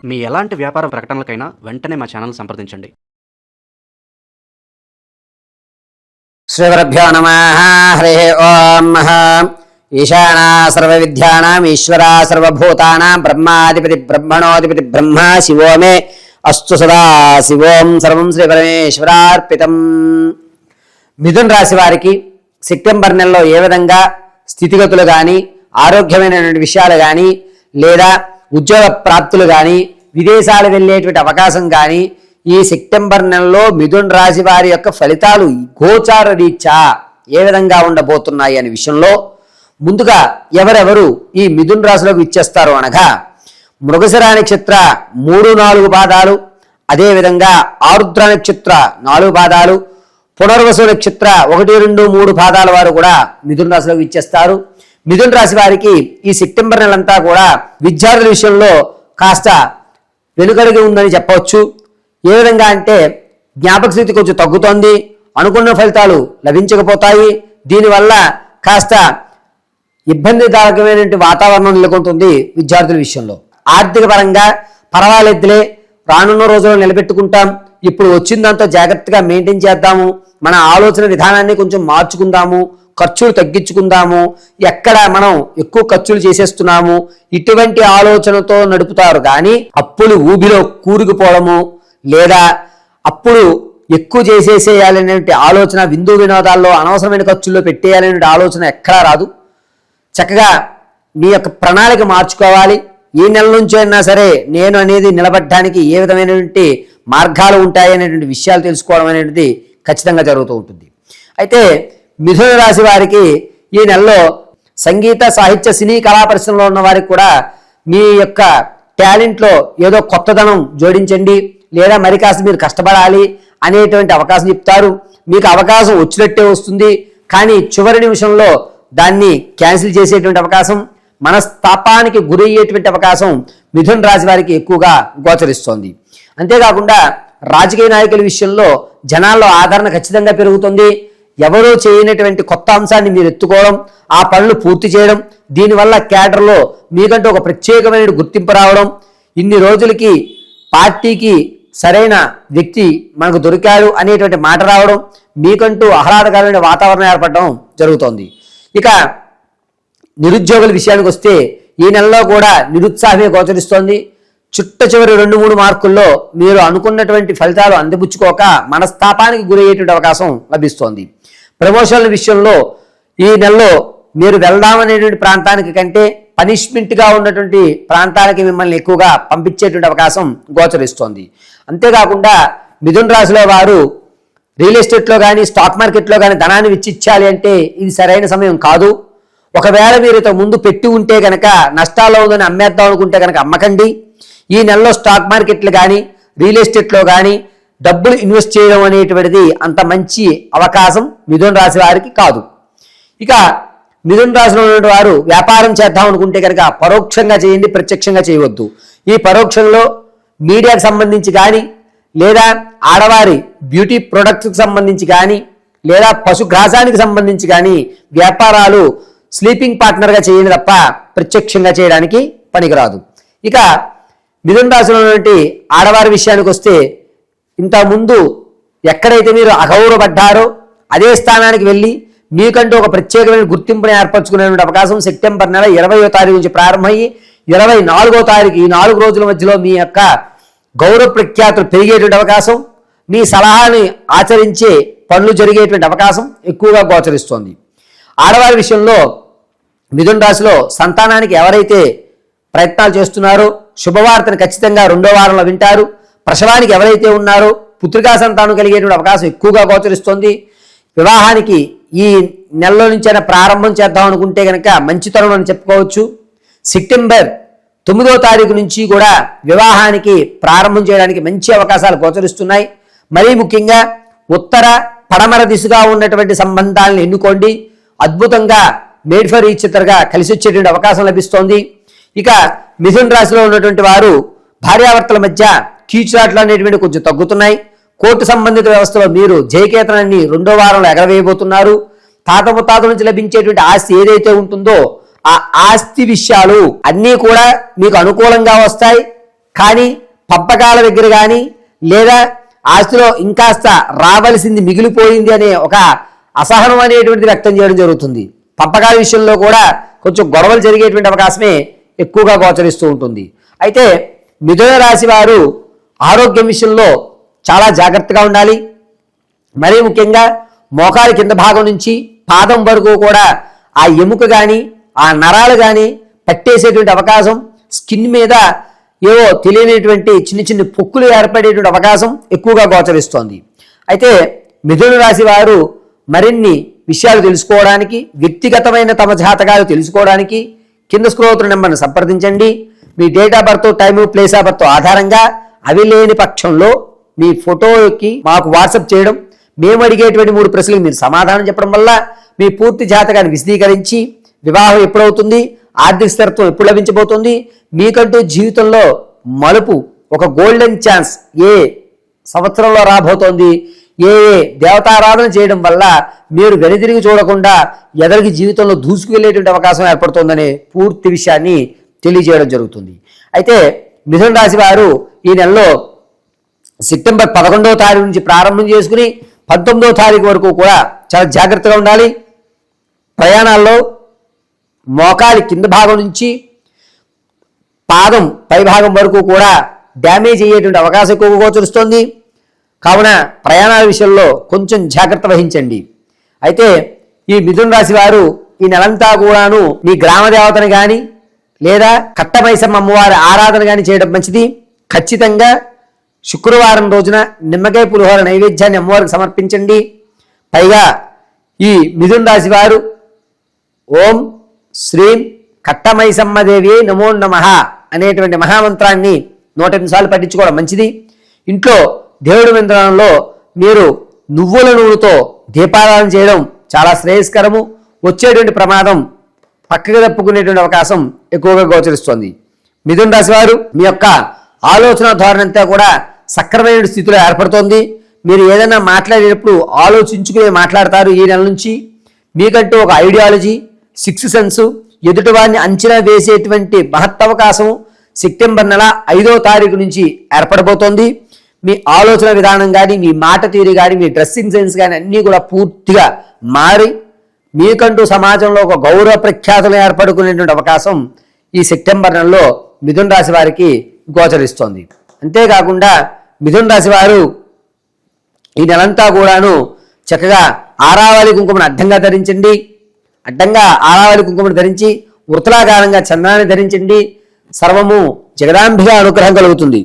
మీ ఎలాంటి వ్యాపార ప్రకటనలకైనా వెంటనే మా ఛానల్ సంప్రదించండి. శ్రీగురుభ్యో నమః. హరి ఓం. ఈశానా సర్వవిద్యానాం ఈశ్వరా సర్వభూతానాం బ్రహ్మాధిపతి బ్రహ్మణోధిపతి బ్రహ్మ శివో మే అస్తు సదా శివోం సర్వం శ్రీ పరమేశ్వరార్పితం. మిథున రాశి వారికి సెప్టెంబర్ నెలలో ఏ విధంగా స్థితిగతులు కానీ, ఆరోగ్యమైనటువంటి విషయాలు కానీ, లేదా ఉద్యోగ ప్రాప్తులు కానీ, విదేశాలు వెళ్ళేటువంటి అవకాశం కానీ, ఈ సెప్టెంబర్ నెలలో మిథున రాశి వారి యొక్క ఫలితాలు గోచార రీత్యా ఏ విధంగా ఉండబోతున్నాయి అనే విషయంలో ముందుగా ఎవరెవరు ఈ మిథున రాశిలోకి ఇచ్చేస్తారు అనగా, మృగశిర నక్షత్ర 3-4 పాదాలు, అదేవిధంగా ఆరుద్ర నక్షత్ర 4 పాదాలు, పునర్వసు నక్షత్ర 1-2-3 పాదాల వారు కూడా మిథున రాశిలోకి ఇచ్చేస్తారు. మిథున రాశి వారికి ఈ సెప్టెంబర్ నెలంతా కూడా విద్యార్థుల విషయంలో కాస్త వెనుకడిగి ఉందని చెప్పవచ్చు. ఏ విధంగా అంటే జ్ఞాపక శక్తి కొంచెం తగ్గుతోంది, అనుకున్న ఫలితాలు లభించకపోతాయి. దీనివల్ల కాస్త ఇబ్బందిదాయకమైనటువంటి వాతావరణం నెలకొంటుంది విద్యార్థుల విషయంలో. ఆర్థిక పరంగా పర్వాలేదులే, రానున్న రోజుల్లో నిలబెట్టుకుంటాం, ఇప్పుడు వచ్చిందంతా జాగ్రత్తగా మెయింటైన్ చేద్దాము, మన ఆలోచన విధానాన్ని కొంచెం మార్చుకుందాము, ఖర్చులు తగ్గించుకుందాము, ఎక్కడ మనం ఎక్కువ ఖర్చులు చేసేస్తున్నాము, ఇటువంటి ఆలోచనతో నడుపుతారు. కానీ అప్పులు ఊబిలో కూరుకుపోవడము, లేదా అప్పుడు ఎక్కువ చేసేసేయాలనే ఆలోచన, విందు వినోదాల్లో అనవసరమైన ఖర్చుల్లో పెట్టేయాలనే ఆలోచన ఎక్కడా రాదు. చక్కగా మీ యొక్క ప్రణాళిక మార్చుకోవాలి. ఈ నెల నుంచి అయినా సరే నేను అనేది నిలబడడానికి ఏ విధమైనటువంటి మార్గాలు ఉంటాయి అనేటువంటి విషయాలు తెలుసుకోవడం అనేటువంటిది ఖచ్చితంగా జరుగుతూ ఉంటుంది. అయితే మిథున రాశి వారికి ఈ నెలలో సంగీత, సాహిత్య, సినీ, కళా పరిశ్రమలో ఉన్న వారికి కూడా మీ యొక్క టాలెంట్లో ఏదో కొత్తదనం జోడించండి, లేదా మరి కాస్త మీరు కష్టపడాలి అనేటువంటి అవకాశం చెప్తారు. మీకు అవకాశం వచ్చినట్టే వస్తుంది, కానీ చివరి నిమిషంలో దాన్ని క్యాన్సిల్ చేసేటువంటి అవకాశం, మనస్తాపానికి గురయ్యేటువంటి అవకాశం మిథున రాశి వారికి ఎక్కువగా గోచరిస్తోంది. అంతేకాకుండా రాజకీయ నాయకుల విషయంలో జనాల్లో ఆదరణ ఖచ్చితంగా పెరుగుతుంది. ఎవరూ చేయనటువంటి కొత్త అంశాన్ని మీరు ఎత్తుకోవడం, ఆ పనులు పూర్తి చేయడం, దీనివల్ల క్యాడర్లో మీకంటూ ఒక ప్రత్యేకమైన గుర్తింపు రావడం, ఇన్ని రోజులకి పార్టీకి సరైన వ్యక్తి మనకు దొరికాడు అనేటువంటి మాట రావడం, మీకంటూ ఆహ్లాదకరమైన వాతావరణం ఏర్పడడం జరుగుతోంది. ఇక నిరుద్యోగుల విషయానికి వస్తే ఈ నెలలో కూడా నిరుత్సాహమే గోచరిస్తోంది. చివరి 2-3 మార్కుల్లో మీరు అనుకున్నటువంటి ఫలితాలు అందిపుచ్చుకోక మనస్తాపానికి గురయ్యేటువంటి అవకాశం లభిస్తోంది. ప్రమోషన్ల విషయంలో ఈ నెలలో మీరు వెళ్దామనేటువంటి ప్రాంతానికి కంటే పనిష్మెంట్గా ఉన్నటువంటి ప్రాంతాలకి మిమ్మల్ని ఎక్కువగా పంపించేటువంటి అవకాశం గోచరిస్తోంది. అంతేకాకుండా మిథున రాశిలో వారు రియల్ ఎస్టేట్లో కానీ, స్టాక్ మార్కెట్లో కానీ ధనాన్ని వెచ్చించాలి అంటే ఇది సరైన సమయం కాదు. ఒకవేళ మీరు ముందు పెట్టి ఉంటే కనుక నష్టాల్లో ఉందని అమ్మేద్దాం అనుకుంటే కనుక అమ్మకండి. ఈ నెలలో స్టాక్ మార్కెట్లు కానీ, రియల్ ఎస్టేట్లో కానీ డబ్బులు ఇన్వెస్ట్ చేయడం అనేటువంటిది అంత మంచి అవకాశం మిథున రాశి వారికి కాదు. ఇక మిథున రాశిలో ఉన్నటువంటి వారు వ్యాపారం చేద్దాం అనుకుంటే కనుక పరోక్షంగా చేయండి, ప్రత్యక్షంగా చేయవద్దు. ఈ పరోక్షంలో మీడియాకు సంబంధించి కానీ, లేదా ఆడవారి బ్యూటీ ప్రొడక్ట్స్కి సంబంధించి కానీ, లేదా పశుగ్రాసానికి సంబంధించి కానీ వ్యాపారాలు స్లీపింగ్ పార్ట్నర్గా చేయండి తప్ప ప్రత్యక్షంగా చేయడానికి పనికిరాదు. ఇక మిథున రాశిలో ఉన్నటువంటి ఆడవారి విషయానికి వస్తే, ఇంతకుముందు ఎక్కడైతే మీరు అగౌరవపడ్డారో అదే స్థానానికి వెళ్ళి మీకంటూ ఒక ప్రత్యేకమైన గుర్తింపుని ఏర్పరచుకునేటువంటి అవకాశం సెప్టెంబర్ నెల 20వ తారీఖు నుంచి ప్రారంభమయ్యి 24వ తారీఖు, ఈ 4 రోజుల మధ్యలో మీ యొక్క గౌరవ ప్రఖ్యాతులు పెరిగేటువంటి అవకాశం, మీ సలహాని ఆచరించే పనులు జరిగేటువంటి అవకాశం ఎక్కువగా గోచరిస్తోంది. ఆడవారి విషయంలో మిథున రాశిలో సంతానానికి ఎవరైతే ప్రయత్నాలు చేస్తున్నారో శుభవార్తను ఖచ్చితంగా 2వ వారంలో వింటారు. ప్రసవానికి ఎవరైతే ఉన్నారో పుత్రికా సంతానం కలిగేటువంటి అవకాశం ఎక్కువగా గోచరిస్తోంది. వివాహానికి ఈ నెలలో నుంచైనా ప్రారంభం చేద్దాం అనుకుంటే కనుక మంచి తరుణం అని చెప్పుకోవచ్చు. సెప్టెంబర్ 9వ తారీఖు నుంచి కూడా వివాహానికి ప్రారంభం చేయడానికి మంచి అవకాశాలు గోచరిస్తున్నాయి. మరీ ముఖ్యంగా ఉత్తర పడమర దిశగా ఉన్నటువంటి సంబంధాలను ఎన్నుకోండి. అద్భుతంగా మేడ్ ఫర్ ఈచ్ అదర్గా కలిసి వచ్చేటువంటి అవకాశం లభిస్తోంది. ఇక మిథున రాశిలో ఉన్నటువంటి వారు భార్యాభర్తల మధ్య కీచులాట్లు అనేటువంటి కొంచెం తగ్గుతున్నాయి. కోర్టు సంబంధిత వ్యవస్థలో మీరు జయకేతనాన్ని 2వ వారంలో ఎగరవేయబోతున్నారు. తాత ముత్తాతల నుంచి లభించేటువంటి ఆస్తి ఏదైతే ఉంటుందో ఆ ఆస్తి విషయాలు అన్నీ కూడా మీకు అనుకూలంగా వస్తాయి. కానీ పంపకాల దగ్గర కానీ లేదా ఆస్తిలో ఇంకాస్త రావలసింది మిగిలిపోయింది అనే ఒక అసహనం అనేటువంటిది వ్యక్తం చేయడం జరుగుతుంది. పంపకాల విషయంలో కూడా కొంచెం గొడవలు జరిగేటువంటి అవకాశమే ఎక్కువగా గోచరిస్తూ ఉంటుంది. అయితే మిథున రాశి వారు ఆరోగ్యం విషయంలో చాలా జాగ్రత్తగా ఉండాలి. మరీ ముఖ్యంగా మోకాలి కింద భాగం నుంచి పాదం వరకు కూడా ఆ ఎముక కానీ ఆ నరాలు కానీ పట్టేసేటువంటి అవకాశం, స్కిన్ మీద ఏవో తెలియనటువంటి చిన్న చిన్న పొక్కులు ఏర్పడేటువంటి అవకాశం ఎక్కువగా గోచరిస్తోంది. అయితే మిథున రాశి వారు మరిన్ని విషయాలు తెలుసుకోవడానికి, వ్యక్తిగతమైన తమ జాతకాలు తెలుసుకోవడానికి కింద స్క్రోల్ అవుతున్న నెంబర్ని సంప్రదించండి. మీ date of birth, time, place of birth ఆధారంగా అవి లేని పక్షంలో మీ ఫోటోకి మాకు వాట్సాప్ చేయడం, మేము అడిగేటువంటి 3 ప్రశ్నలకు మీరు సమాధానం చెప్పడం వల్ల మీ పూర్తి జాతకాన్ని విశదీకరించి వివాహం ఎప్పుడవుతుంది, ఆర్థిక స్థిరత్వం ఎప్పుడు లభించబోతుంది, మీకంటూ జీవితంలో మలుపు ఒక గోల్డెన్ ఛాన్స్ ఏ సంవత్సరంలో రాబోతోంది, ఏ దేవతారాధన చేయడం వల్ల మీరు వెనుదిరిగి చూడకుండా ఎదరికి జీవితంలో దూసుకువెళ్ళేటువంటి అవకాశం ఏర్పడుతుందనే పూర్తి విషయాన్ని తెలియజేయడం జరుగుతుంది. అయితే మిథున రాశి వారు ఈ నెలలో సెప్టెంబర్ 11వ తారీఖు నుంచి ప్రారంభం చేసుకుని 19వ తారీఖు వరకు కూడా చాలా జాగ్రత్తగా ఉండాలి. ప్రయాణాల్లో మోకాలి కింద భాగం నుంచి పాదం పై భాగం వరకు కూడా డ్యామేజ్ అయ్యేటువంటి అవకాశం ఎక్కువగా గోచరిస్తోంది. కావున ప్రయాణాల విషయంలో కొంచెం జాగ్రత్త వహించండి. అయితే ఈ మిథున రాశి వారు ఈ నెలంతా కూడాను మీ గ్రామ దేవతను కానీ లేదా కట్టమైసమ్మ అమ్మవారి ఆరాధన కానీ చేయడం మంచిది. ఖచ్చితంగా శుక్రవారం రోజున నిమ్మకాయ పులిహోర నైవేద్యాన్ని అమ్మవారికి సమర్పించండి. పైగా ఈ మిథున రాశి వారు ఓం శ్రీం కట్టమైసమ్మదేవి నమో నమః అనేటువంటి మహామంత్రాన్ని 108 సార్లు పఠించుకోవడం మంచిది. ఇంట్లో దేవుడి మందిరంలో మీరు నువ్వుల నూనెతో దీపారాధన చేయడం చాలా శ్రేయస్కరము. వచ్చేటువంటి ప్రమాదం పక్కగా తప్పుకునేటువంటి అవకాశం ఎక్కువగా గోచరిస్తోంది. మిథున రాశి వారు మీ యొక్క ఆలోచన ధోరణి అంతా కూడా సక్రమైన స్థితిలో ఏర్పడుతోంది. మీరు ఏదైనా మాట్లాడేటప్పుడు ఆలోచించుకునే మాట్లాడతారు. ఈ నెల నుంచి మీకంటూ ఒక ఐడియాలజీ, సిక్స్త్ సెన్స్, ఎదుటివారిని అంచనా వేసేటువంటి మహత్తవకాశం సెప్టెంబర్ నెల 5వ తారీఖు నుంచి ఏర్పడబోతోంది. మీ ఆలోచన విధానం కానీ, మీ మాట తీరు కానీ, మీ డ్రెస్సింగ్ సెన్స్ కానీ అన్నీ కూడా పూర్తిగా మారి మీకంటూ సమాజంలో ఒక గౌరవ ప్రఖ్యాతులు ఏర్పడుకునేటువంటి అవకాశం ఈ సెప్టెంబర్ నెలలో మిథున రాశి వారికి గోచరిస్తోంది. అంతేకాకుండా మిథున రాశి వారు ఈ నెలంతా కూడాను చక్కగా ఆరావళి కుంకుమను అడ్డంగా ధరించండి. అడ్డంగా ఆరావళి కుంకుమను ధరించి వృత్తలాకారంగా చందనాన్ని ధరించండి. సర్వము జగదాంబిక అనుగ్రహం కలుగుతుంది.